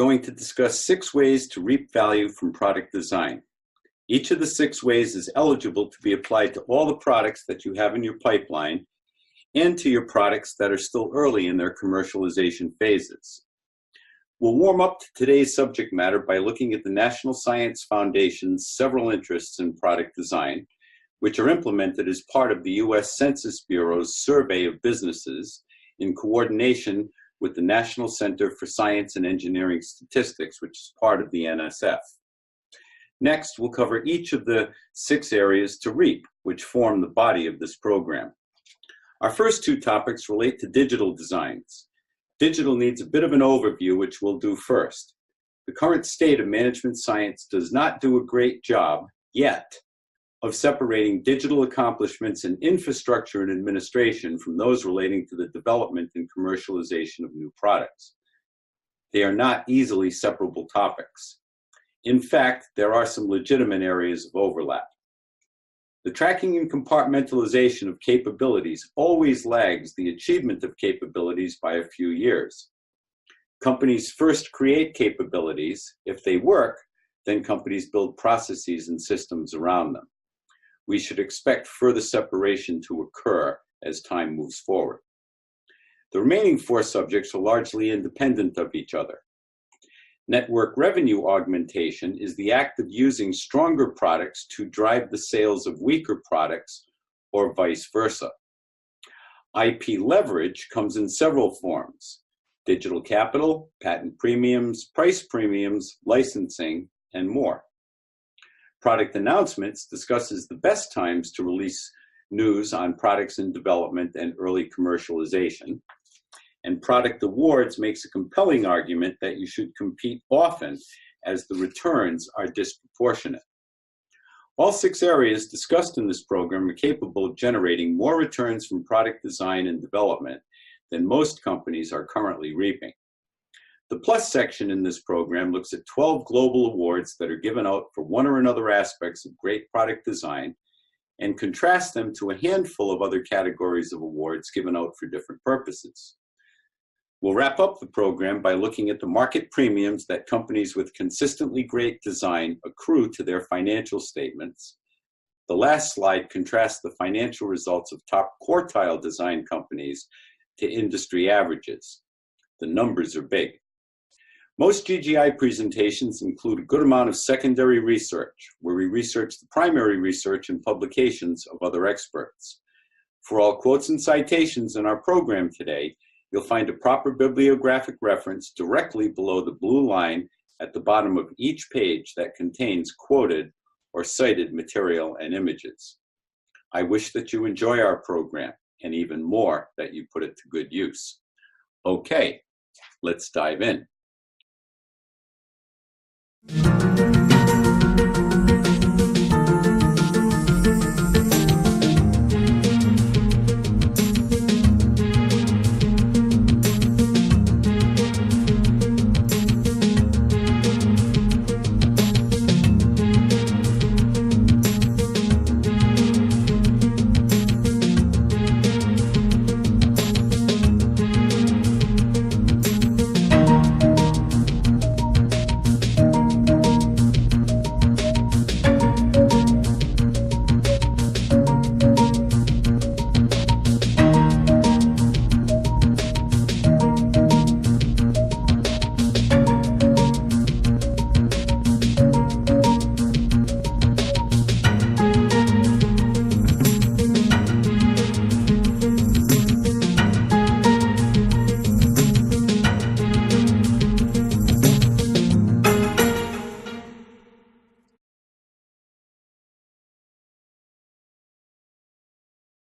going to discuss 6 ways to reap value from product design. Each of the 6 ways is eligible to be applied to all the products that you have in your pipeline and to your products that are still early in their commercialization phases. We'll warm up to today's subject matter by looking at the National Science Foundation's several interests in product design, which are implemented as part of the U.S. Census Bureau's survey of businesses in coordination with the National Center for Science and Engineering Statistics, which is part of the NSF. Next, we'll cover each of the 6 areas to reap, which form the body of this program. Our first 2 topics relate to digital designs. Digital needs a bit of an overview, which we'll do first. The current state of management science does not do a great job, yet, of separating digital accomplishments in infrastructure and administration from those relating to the development and commercialization of new products. They are not easily separable topics. In fact, there are some legitimate areas of overlap. The tracking and compartmentalization of capabilities always lags the achievement of capabilities by a few years. Companies first create capabilities. If they work, then companies build processes and systems around them. We should expect further separation to occur as time moves forward. The remaining 4 subjects are largely independent of each other. Network revenue augmentation is the act of using stronger products to drive the sales of weaker products, or vice versa. IP leverage comes in several forms: digital capital, patent premiums, price premiums, licensing, and more. Product announcements discusses the best times to release news on products in development and early commercialization. And product awards makes a compelling argument that you should compete often, as the returns are disproportionate. All 6 areas discussed in this program are capable of generating more returns from product design and development than most companies are currently reaping. The plus section in this program looks at 12 global awards that are given out for one or another aspects of great product design and contrasts them to a handful of other categories of awards given out for different purposes. We'll wrap up the program by looking at the market premiums that companies with consistently great design accrue to their financial statements. The last slide contrasts the financial results of top quartile design companies to industry averages. The numbers are big. Most GGI presentations include a good amount of secondary research, where we research the primary research and publications of other experts. For all quotes and citations in our program today, you'll find a proper bibliographic reference directly below the blue line at the bottom of each page that contains quoted or cited material and images. I wish that you enjoy our program, and even more that you put it to good use. Okay, let's dive in.